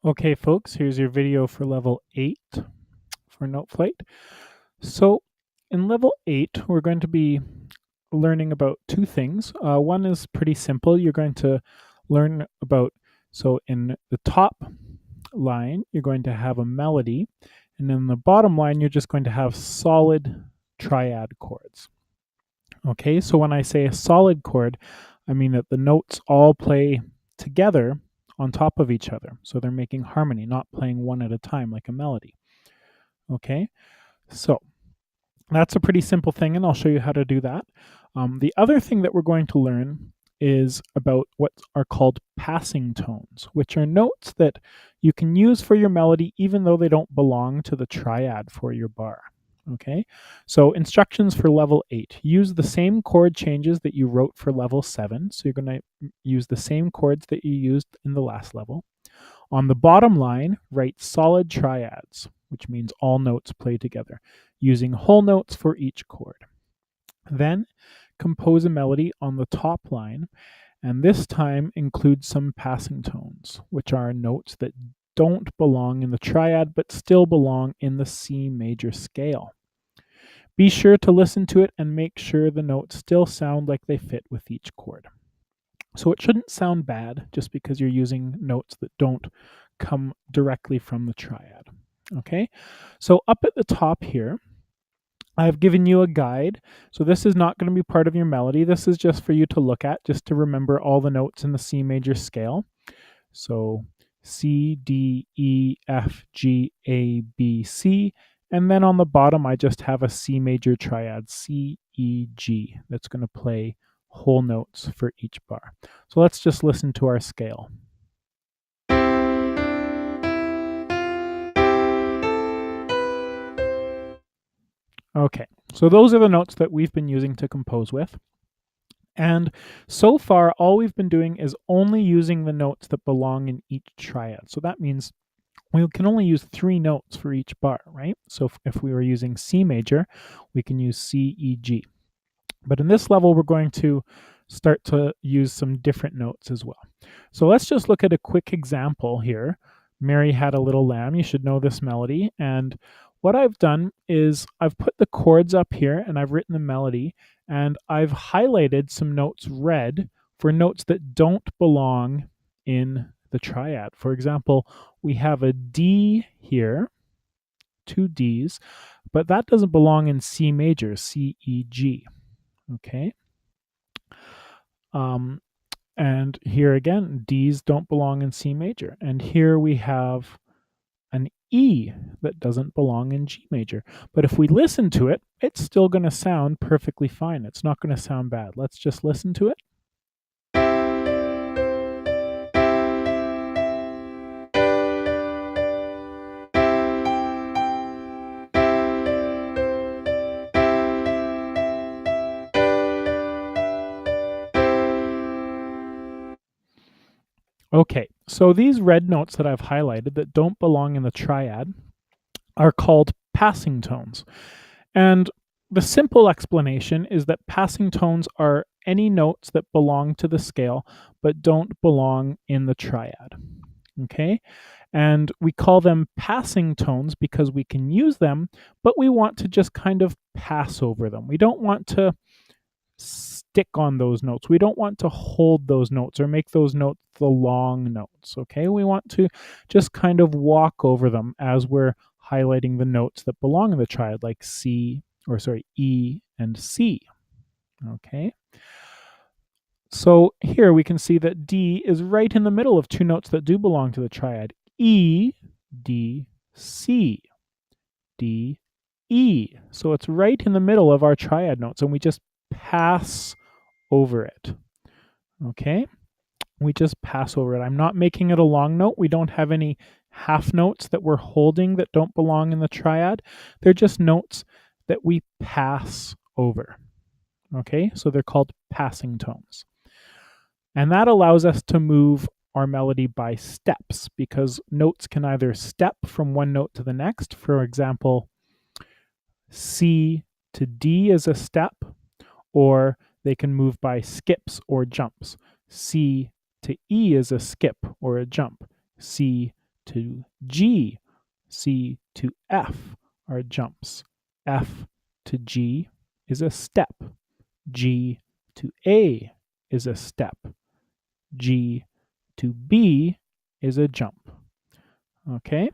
Okay, folks, here's your video for level 8 for Noteflight. So in level 8, we're going to be learning about two things. One is pretty simple. You're going to learn about, so in the top line, you're going to have a melody, and in the bottom line, you're just going to have solid triad chords. Okay, so when I say a solid chord, I mean that the notes all play together on top of each other. So they're making harmony, not playing one at a time like a melody. Okay, so that's a pretty simple thing, and I'll show you how to do that. The other thing that we're going to learn is about what are called passing tones, which are notes that you can use for your melody even though they don't belong to the triad for your bar. Okay, so instructions for level 8. Use the same chord changes that you wrote for level 7. So you're going to use the same chords that you used in the last level. On the bottom line, write solid triads, which means all notes play together, using whole notes for each chord. Then compose a melody on the top line, and this time include some passing tones, which are notes that don't belong in the triad but still belong in the C major scale. Be sure to listen to it and make sure the notes still sound like they fit with each chord. So it shouldn't sound bad just because you're using notes that don't come directly from the triad. Okay, so up at the top here, I've given you a guide. So this is not going to be part of your melody. This is just for you to look at, just to remember all the notes in the C major scale. So C, D, E, F, G, A, B, C. And then on the bottom, I just have a C major triad, C, E, G, that's going to play whole notes for each bar. So let's just listen to our scale. Okay, so those are the notes that we've been using to compose with. And so far, all we've been doing is only using the notes that belong in each triad. So that means we can only use 3 notes for each bar, right? So if we were using C major, we can use C, E, G. But in this level, we're going to start to use some different notes as well. So let's just look at a quick example here. Mary Had a Little Lamb. You should know this melody. And what I've done is I've put the chords up here and I've written the melody, and I've highlighted some notes red for notes that don't belong in the triad. For example, we have a D here, 2 Ds, but that doesn't belong in C major, C, E, G. Okay. And here again, Ds don't belong in C major. And here we have an E that doesn't belong in G major. But if we listen to it, it's still going to sound perfectly fine. It's not going to sound bad. Let's just listen to it. Okay, so these red notes that I've highlighted that don't belong in the triad are called passing tones. And the simple explanation is that passing tones are any notes that belong to the scale but don't belong in the triad. Okay? And we call them passing tones because we can use them, but we want to just kind of pass over them. We don't want to stick on those notes. We don't want to hold those notes or make those notes the long notes, okay? We want to just kind of walk over them as we're highlighting the notes that belong in the triad, like E and C, okay? So here we can see that D is right in the middle of 2 notes that do belong to the triad, E, D, C, D, E. So it's right in the middle of our triad notes, and we just pass over it. Okay, we just pass over it. I'm not making it a long note. We don't have any half notes that we're holding that don't belong in the triad. They're just notes that we pass over. Okay, so they're called passing tones. And that allows us to move our melody by steps, because notes can either step from one note to the next. For example, C to D is a step, or they can move by skips or jumps. C to E is a skip or a jump. C to G, C to F are jumps. F to G is a step. G to A is a step. G to B is a jump. Okay?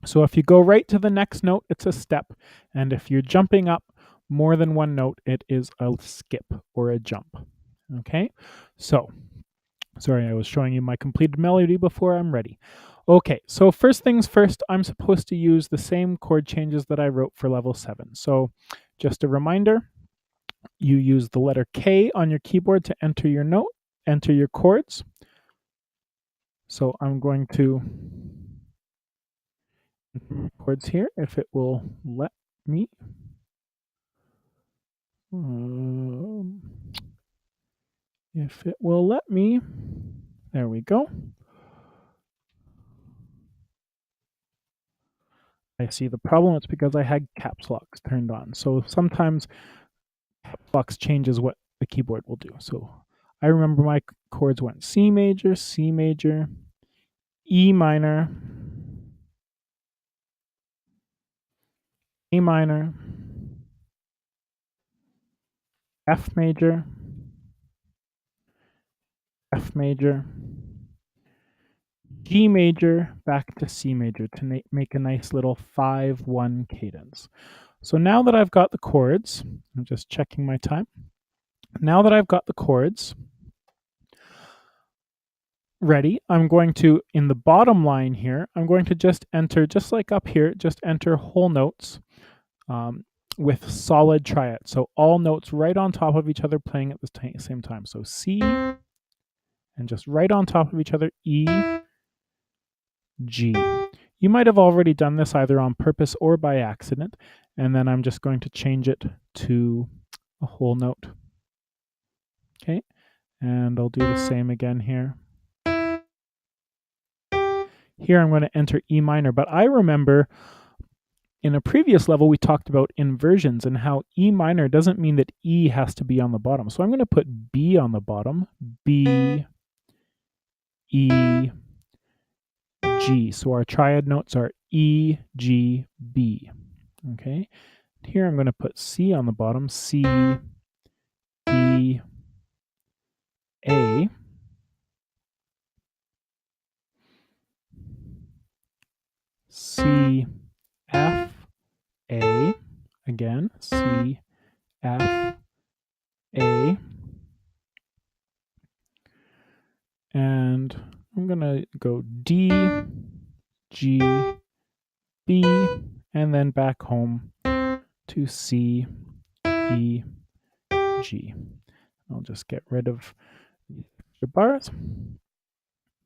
So if you go right to the next note, it's a step. And if you're jumping up more than one note, it is a skip or a jump. Okay? So, sorry, I was showing you my completed melody before I'm ready. Okay, so first things first, I'm supposed to use the same chord changes that I wrote for level 7. So just a reminder, you use the letter K on your keyboard to enter your note, enter your chords. So I'm going to enter my chords here if it will let me. If it will let me. There we go. I see the problem. It's because I had caps locks turned on. So sometimes caps locks changes what the keyboard will do. So I remember my chords went C major, E minor, A minor, F major, F major, G major, back to C major to make a nice little 5-1 cadence. So now that I've got the chords, I'm just checking my time. Now that I've got the chords ready, I'm going to, in the bottom line here, I'm going to just enter, just like up here, just enter whole notes with solid triads. So all notes right on top of each other playing at the same time. So C, and just right on top of each other, E, G. You might have already done this either on purpose or by accident, and then I'm just going to change it to a whole note. Okay, and I'll do the same again here. Here I'm going to enter E minor, but I remember in a previous level we talked about inversions and how E minor doesn't mean that E has to be on the bottom. So I'm going to put B on the bottom, B, E, G. So our triad notes are E, G, B. Okay. Here I'm going to put C on the bottom, C, E, A. C, F, A. Again, C, F, A. And I'm going to go D, G, B, and then back home to C, E, G. I'll just get rid of the bars.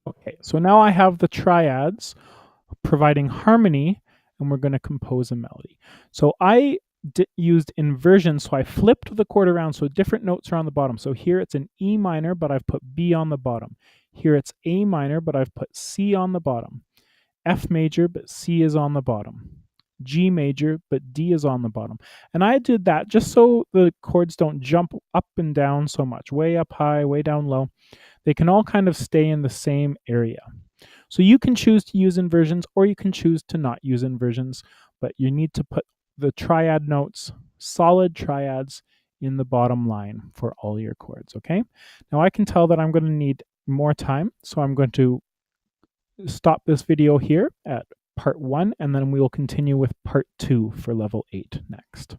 Okay, so now I have the triads providing harmony, and we're going to compose a melody. So I used inversion, so I flipped the chord around so different notes are on the bottom. So here it's an E minor, but I've put B on the bottom. Here it's A minor, but I've put C on the bottom. F major, but C is on the bottom. G major, but D is on the bottom. And I did that just so the chords don't jump up and down so much, way up high, way down low. They can all kind of stay in the same area. So you can choose to use inversions or you can choose to not use inversions, but you need to put the triad notes, solid triads, in the bottom line for all your chords, okay? Now I can tell that I'm going to need more time, so I'm going to stop this video here at part 1, and then we will continue with part 2 for level 8 next.